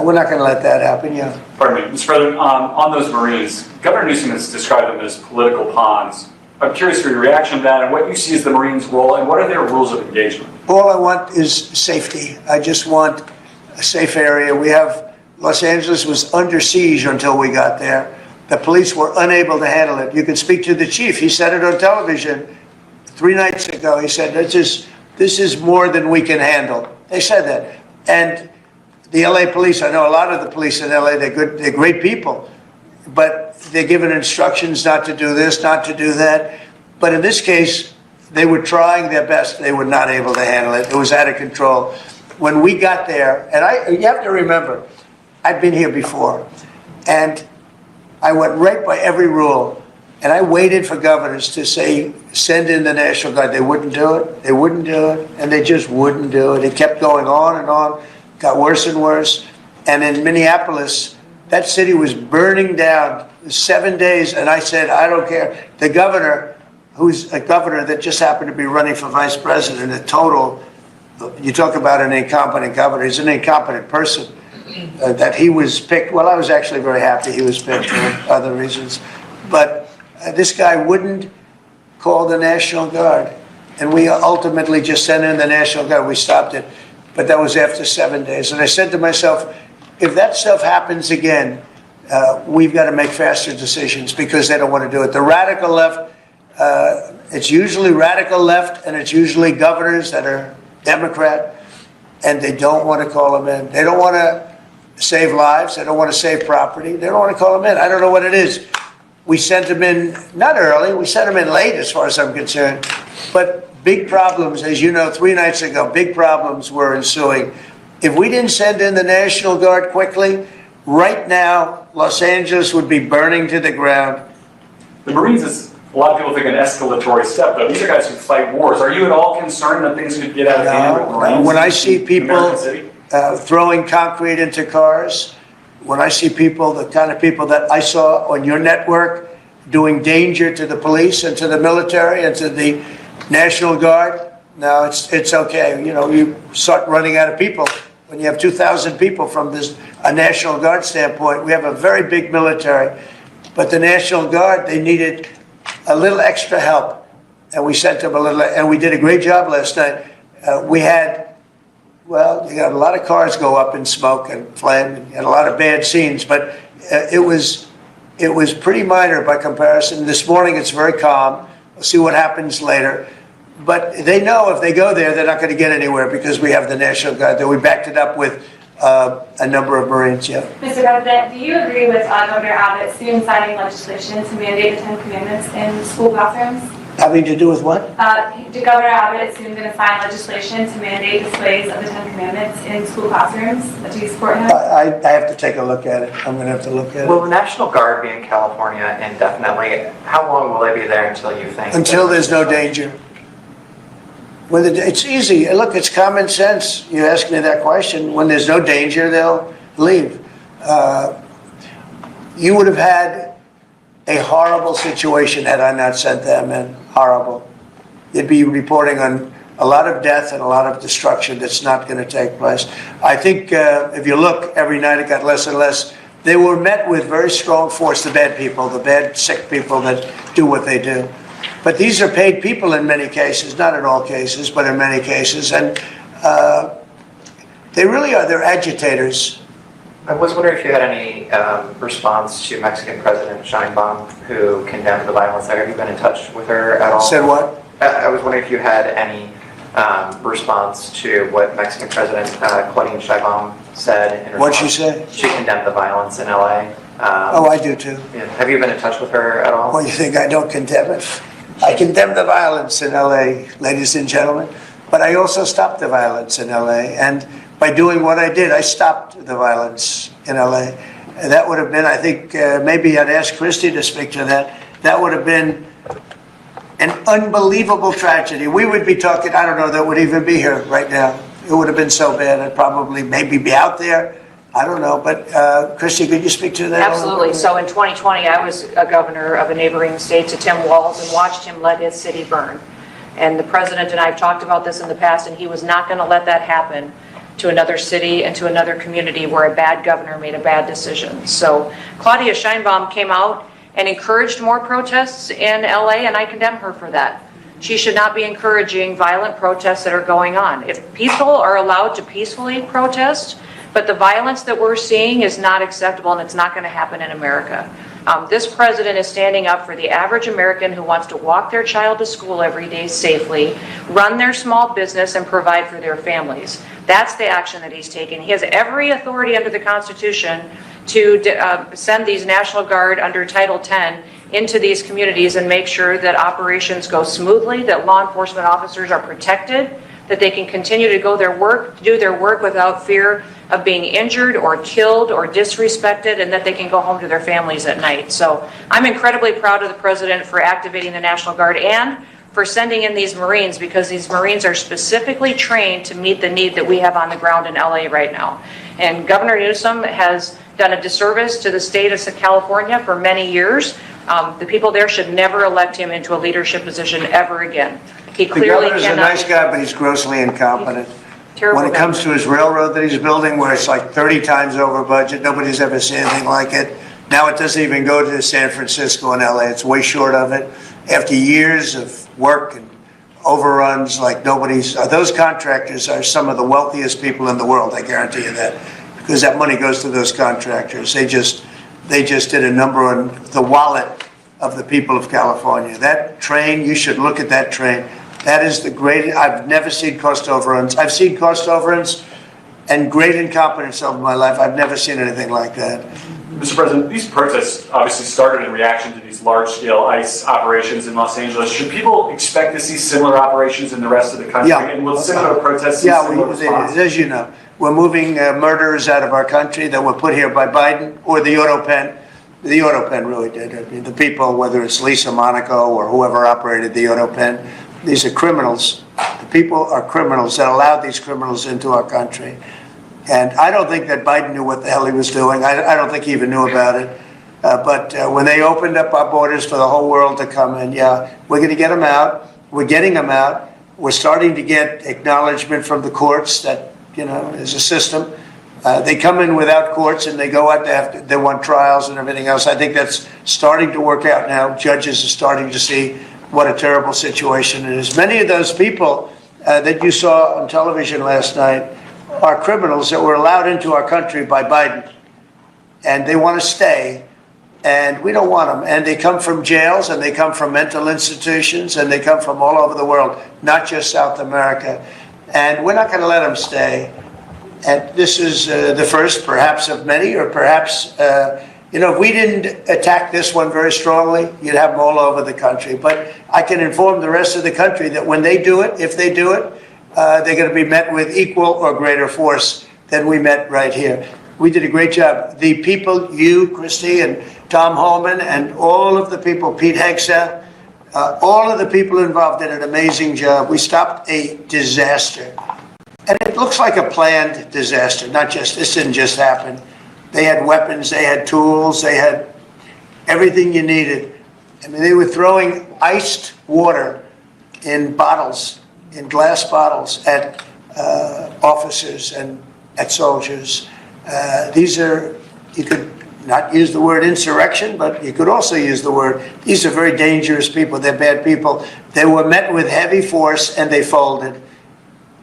We're not going to let that happen, yeah. Pardon me, Mr. President, on those Marines, Governor Newsom has described them as political pawns. I'm curious for your reaction to that and what you see as the Marines' role and what are their rules of engagement? All I want is safety. I just want a safe area. Los Angeles was under siege until we got there. The police were unable to handle it. You can speak to the chief. He said it on television 3 nights ago. He said, this is more than we can handle. They said that. And the LA police, I know a lot of the police in LA, they're great people, but they're given instructions not to do this, not to do that. But in this case, they were trying their best. They were not able to handle it. It was out of control. When we got there, and you have to remember, I've been here before, and I went right by every rule, and I waited for governors to say, send in the National Guard. They wouldn't do it. They wouldn't do it, and they just wouldn't do it. It kept going on and on. Got worse and worse. And in Minneapolis, that city was burning down 7 days. And I said, I don't care. The governor, who's a governor that just happened to be running for vice president, you talk about an incompetent governor. He's an incompetent person. That he was picked. Well, I was actually very happy he was picked for other reasons. But this guy wouldn't call the National Guard. And we ultimately just sent in the National Guard. We stopped it. But that was after 7 days. And I said to myself, if that stuff happens again, we've got to make faster decisions because they don't want to do it. The radical left, it's usually radical left, and it's usually governors that are Democrat, and they don't want to call them in. They don't want to save lives. They don't want to save property. They don't want to call them in. I don't know what it is. We sent them in, not early, we sent them in late as far as I'm concerned. But big problems, as you know, 3 nights ago, big problems were ensuing. If we didn't send in the National Guard quickly, right now, Los Angeles would be burning to the ground. The Marines is, a lot of people think, an escalatory step, though. These are guys who fight wars. Are you at all concerned that things could get out of hand with Marines? When I see people throwing concrete into cars, when I see people, the kind of people that I saw on your network doing danger to the police and to the military and to the National Guard, no, it's okay. You know, you start running out of people. When you have 2,000 people from a National Guard standpoint, we have a very big military. But the National Guard, they needed a little extra help. And we sent them a little, and we did a great job last night. We had, well, you got a lot of cars go up in smoke and flame and a lot of bad scenes, but it was pretty minor by comparison. This morning it's very calm. We'll see what happens later. But they know if they go there, they're not going to get anywhere because we have the National Guard there. We backed it up with a number of Marines, yeah. Mr. President, do you agree with Governor Abbott soon signing legislation to mandate the 10 Commandments in school classrooms? Having to do with what? Governor Abbott is soon going to sign legislation to mandate displays of the 10 Commandments in school classrooms. Do you support him? I have to take a look at it. I'm going to have to look at it. Will the National Guard be in California indefinitely? How long will they be there until you think? Until there's no danger. It's easy. Look, it's common sense. You ask me that question. When there's no danger, they'll leave. You would have had a horrible situation had I not sent them in. Horrible. You'd be reporting on a lot of death and a lot of destruction that's not going to take place. I think if you look, every night it got less and less. They were met with very strong force, the bad people, the bad, sick people that do what they do. But these are paid people in many cases, not in all cases, but in many cases. And they really are, they're agitators. I was wondering if you had any response to Mexican President Sheinbaum, who condemned the violence there. Have you been in touch with her at all? Said what? I was wondering if you had any response to what Mexican President Claudine Sheinbaum said. In What'd she say? She condemned the violence in LA. Oh, I do too. Yeah. Have you been in touch with her at all? Well, you think I don't condemn it? I condemn the violence in LA, ladies and gentlemen, but I also stopped the violence in LA. And by doing what I did, I stopped the violence in LA. And that would have been, I think, maybe I'd ask Christie to speak to that. That would have been an unbelievable tragedy. We would be talking, I don't know that would even be here right now. It would have been so bad. I'd probably maybe be out there. I don't know, but Christie, could you speak to that? Absolutely. So in 2020, I was a governor of a neighboring state to Tim Walz and watched him let his city burn. And the president and I have talked about this in the past, and he was not going to let that happen to another city and to another community where a bad governor made a bad decision. So Claudia Sheinbaum came out and encouraged more protests in LA, and I condemn her for that. She should not be encouraging violent protests that are going on. If people are allowed to peacefully protest, but the violence that we're seeing is not acceptable, and it's not going to happen in America. This president is standing up for the average American who wants to walk their child to school every day safely, run their small business, and provide for their families. That's the action that he's taking. He has every authority under the Constitution to send these National Guard under Title 10 into these communities and make sure that operations go smoothly, that law enforcement officers are protected, that they can continue to do their work without fear of being injured or killed or disrespected, and that they can go home to their families at night. So I'm incredibly proud of the president for activating the National Guard and for sending in these Marines, because these Marines are specifically trained to meet the need that we have on the ground in LA right now. And Governor Newsom has done a disservice to the state of California for many years. The people there should never elect him into a leadership position ever again. He The clearly governor's a cannot. nice guy, but he's grossly incompetent. Terrible When it guy. comes to his railroad that he's building, where it's like 30 times over budget, nobody's ever seen anything like it. Now it doesn't even go to San Francisco and LA. It's way short of it. After years of work and overruns like nobody's, those contractors are some of the wealthiest people in the world, I guarantee you that, because that money goes to those contractors. They just did a number on the wallet of the people of California. That train, you should look at that train. That is the greatest. I've never seen cost overruns. I've seen cost overruns and great incompetence over my life. I've never seen anything like that. Mr. President, these protests obviously started in reaction to these large-scale ICE operations in Los Angeles. Should people expect to see similar operations in the rest of the country? Yeah. And will similar protests see similar response? As you know, we're moving murderers out of our country that were put here by Biden or the auto pen. The auto pen really did. I mean, the people, whether it's Lisa Monaco or whoever operated the auto pen, these are criminals. The people are criminals that allowed these criminals into our country. And I don't think that Biden knew what the hell he was doing. I don't think he even knew about it. But when they opened up our borders for the whole world to come in, yeah, we're going to get them out. We're getting them out. We're starting to get acknowledgement from the courts that, you know, there's a system. They come in without courts and they go out, they want trials and everything else. I think that's starting to work out now. Judges are starting to see what a terrible situation it is. Many of those people that you saw on television last night are criminals that were allowed into our country by Biden. And they want to stay, and we don't want them. And they come from jails, and they come from mental institutions, and they come from all over the world, not just South America. And we're not going to let them stay. And this is the first, perhaps, of many, or perhaps, you know, if we didn't attack this one very strongly, you'd have them all over the country. But I can inform the rest of the country that when they do it, if they do it, they're going to be met with equal or greater force than we met right here. We did a great job. The people, you, Christy, and Tom Holman, and all of the people, Pete Hegseth, all of the people involved did an amazing job. We stopped a disaster. And it looks like a planned disaster, this didn't just happen. They had weapons, they had tools, they had everything you needed. I mean, they were throwing iced water in bottles, in glass bottles, at officers and at soldiers. These are, you could not use the word insurrection, but you could also use the word, these are very dangerous people, they're bad people. They were met with heavy force and they folded.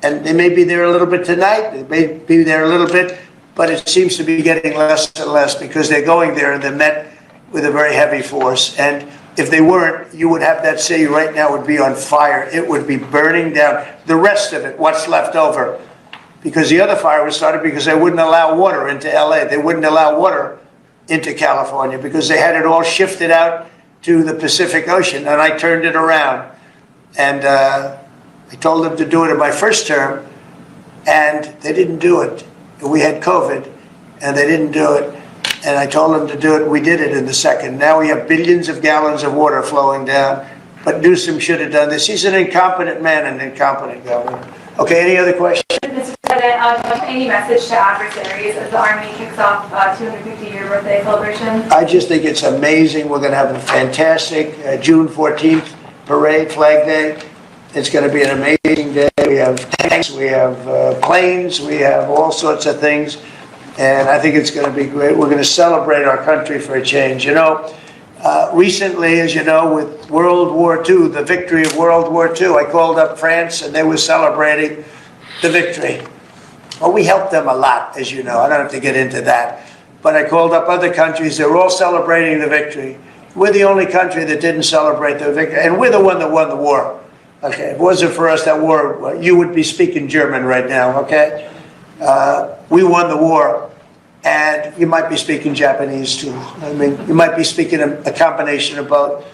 And they may be there a little bit tonight, they may be there a little bit, but it seems to be getting less and less because they're going there and they're met with a very heavy force. And if they weren't, you would have that city right now would be on fire. It would be burning down. The rest of it, what's left over, because the other fire was started because they wouldn't allow water into LA. They wouldn't allow water into California because they had it all shifted out to the Pacific Ocean. And I turned it around. And I told them to do it in my first term, and they didn't do it. We had COVID, and they didn't do it. And I told them to do it. We did it in the second. Now we have billions of gallons of water flowing down. But Newsom should have done this. He's an incompetent man, an incompetent governor. Okay, any other questions? Mr. President, any message to adversaries as the Army kicks off 250-year birthday celebration? I just think it's amazing. We're going to have a fantastic June 14th parade, Flag Day. It's going to be an amazing day. We have tanks, we have planes, we have all sorts of things. And I think it's going to be great. We're going to celebrate our country for a change. You know, recently, as you know, with World War II, the victory of World War II, I called up France and they were celebrating the victory. Well, we helped them a lot, as you know. I don't have to get into that. But I called up other countries. They were all celebrating the victory. We're the only country that didn't celebrate the victory. And we're the one that won the war. Okay, if it wasn't for us, that war, you would be speaking German right now, okay? We won the war, and you might be speaking Japanese too. I mean, you might be speaking a combination of both.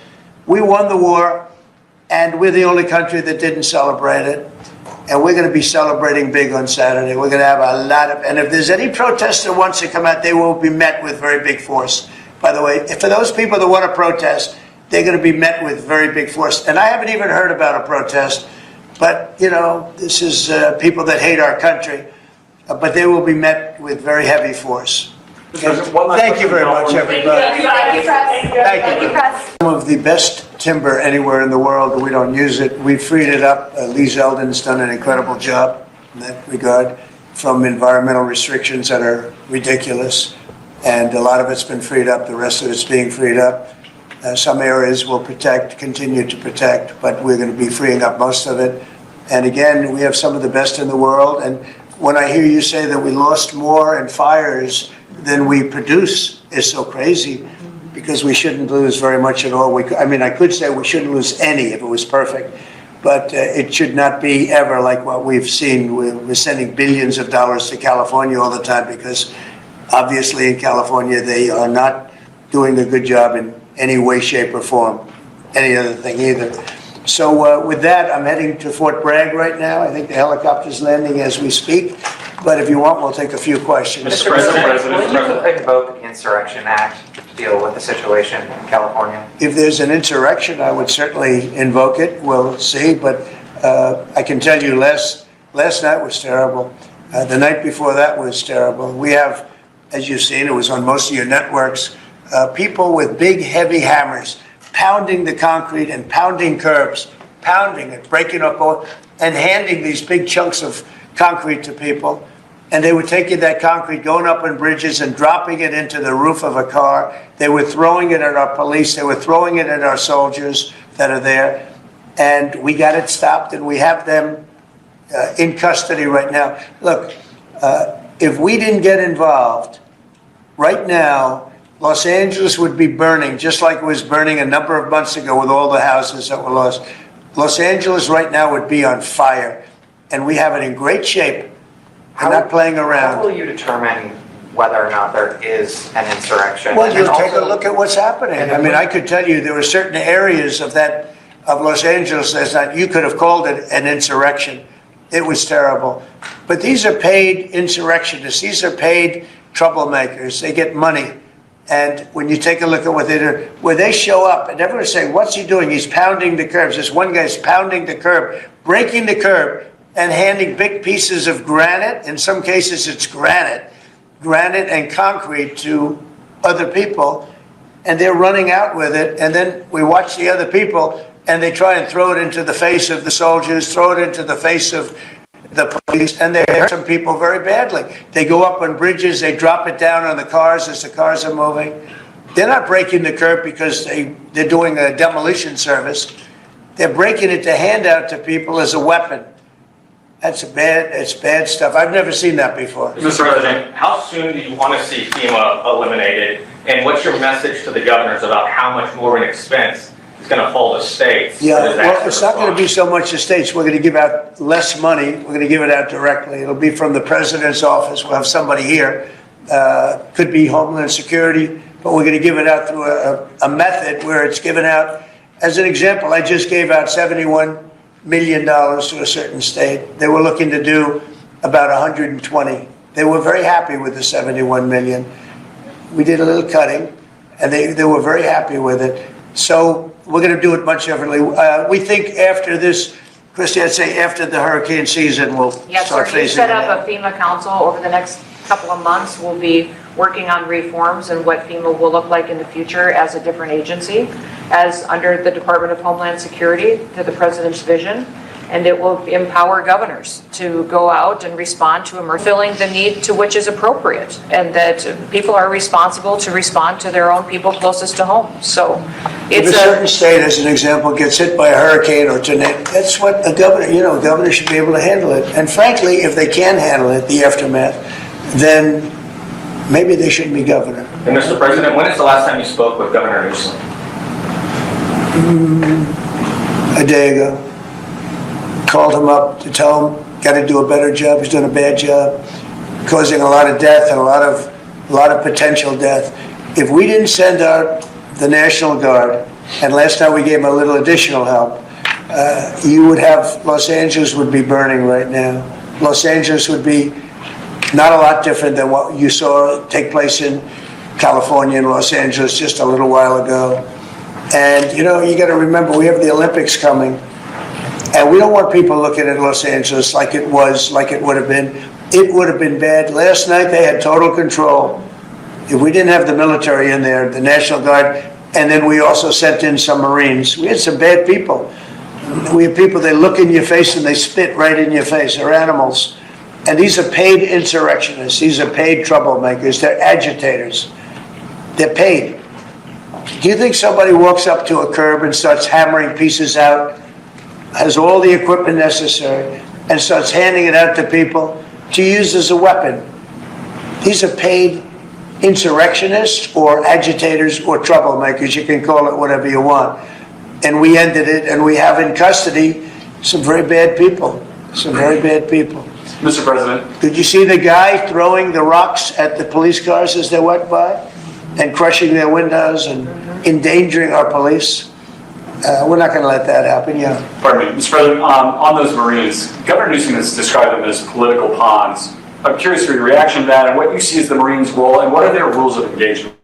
We won the war, and we're the only country that didn't celebrate it. And we're going to be celebrating big on Saturday. We're going to have a lot of, and if there's any protester that wants to come out, they will be met with very big force. By the way, for those people that want to protest, they're going to be met with very big force. And I haven't even heard about a protest, but, you know, this is people that hate our country. But they will be met with very heavy force. Thank you very much, everybody. Thank you, Press. Thank you. Press. Some of the best timber anywhere in the world, but we don't use it. We freed it up. Lee Zeldin's done an incredible job in that regard from environmental restrictions that are ridiculous. And a lot of it's been freed up. The rest of it's being freed up. Some areas will continue to protect, but we're going to be freeing up most of it. And again, we have some of the best in the world. And when I hear you say that we lost more in fires than we produce, is so crazy, because we shouldn't lose very much at all. I mean, I could say we shouldn't lose any if it was perfect, but it should not be ever like what we've seen. We're sending billions of dollars to California all the time because obviously in California they are not doing a good job in any way, shape, or form, any other thing either. So with that, I'm heading to Fort Bragg right now. I think the helicopter's landing as we speak. But if you want, we'll take a few questions. Mr. President, will you invoke the Insurrection Act to deal with the situation in California? If there's an insurrection, I would certainly invoke it. We'll see. But I can tell you last night was terrible. The night before that was terrible. We have, as you've seen, it was on most of your networks, people with big, heavy hammers pounding the concrete and pounding curbs, pounding it, breaking up, and handing these big chunks of concrete to people. And they were taking that concrete, going up on bridges and dropping it into the roof of a car. They were throwing it at our police. They were throwing it at our soldiers that are there. And we got it stopped, and we have them in custody right now. Look, if we didn't get involved, right now, Los Angeles would be burning, just like it was burning a number of months ago with all the houses that were lost. Los Angeles right now would be on fire, and we have it in great shape. We're not playing around. How will you determine whether or not there is an insurrection? Well, you'll take a look at what's happening. I mean, I could tell you there were certain areas of Los Angeles that you could have called it an insurrection. It was terrible. But these are paid insurrectionists. These are paid troublemakers. They get money. And when you take a look at what they do, where they show up, and everyone's saying, what's he doing? He's pounding the curbs. This one guy's pounding the curb, breaking the curb, and handing big pieces of granite. In some cases, it's granite and concrete to other people. And they're running out with it. And then we watch the other people, and they try and throw it into the face of the soldiers, throw it into the face of the police, and they hurt some people very badly. They go up on bridges, they drop it down on the cars as the cars are moving. They're not breaking the curb because they're doing a demolition service. They're breaking it to hand out to people as a weapon. It's bad stuff. I've never seen that before. Mr. President, how soon do you want to see FEMA eliminated? And what's your message to the governors about how much more of an expense is going to fall to states? Yeah, well, it's not going to be so much the states. We're going to give out less money. We're going to give it out directly. It'll be from the president's office. We'll have somebody here. Could be Homeland Security, but we're going to give it out through a method where it's given out. As an example, I just gave out $71 million to a certain state. They were looking to do about 120. They were very happy with the 71 million. We did a little cutting, and they were very happy with it. So we're going to do it much differently. We think after this, Christy, I'd say after the hurricane season, we'll Yes, start sir. You phasing set it up out. a FEMA council over the next couple of months. We'll be working on reforms and what FEMA will look like in the future as a different agency, as under the Department of Homeland Security, to the president's vision. And it will empower governors to go out and respond to filling the need to which is appropriate, and that people are responsible to respond to their own people closest to home. So If it's a certain state, as an example, gets hit by a hurricane or tornado, that's what a governor, a governor should be able to handle it. And frankly, if they can handle it, the aftermath, then maybe they shouldn't be governor. And Mr. President, when is the last time you spoke with Governor Newsom? A day ago. Called him up to tell him, got to do a better job. He's doing a bad job, causing a lot of death and a lot of potential death. If we didn't send out the National Guard, and last time we gave him a little additional help, you would have, Los Angeles would be burning right now. Los Angeles would be not a lot different than what you saw take place in California and Los Angeles just a little while ago. And you got to remember, we have the Olympics coming. And we don't want people looking at Los Angeles like it would have been. It would have been bad. Last night they had total control. If we didn't have the military in there, the National Guard, and then we also sent in some Marines, we had some bad people. We have people, they look in your face and they spit right in your face. They're animals. And these are paid insurrectionists. These are paid troublemakers. They're agitators. They're paid. Do you think somebody walks up to a curb and starts hammering pieces out, has all the equipment necessary, and starts handing it out to people to use as a weapon? These are paid insurrectionists or agitators or troublemakers. You can call it whatever you want. And we ended it, and we have in custody some very bad people. Some very bad people. Mr. President. Did you see the guy throwing the rocks at the police cars as they went by and crushing their windows and endangering our police? We're not going to let that happen, Pardon me, Mr. President, on those Marines, Governor Newsom has described them as political pawns. I'm curious for your reaction to that and what you see as the Marines' role and what are their rules of engagement?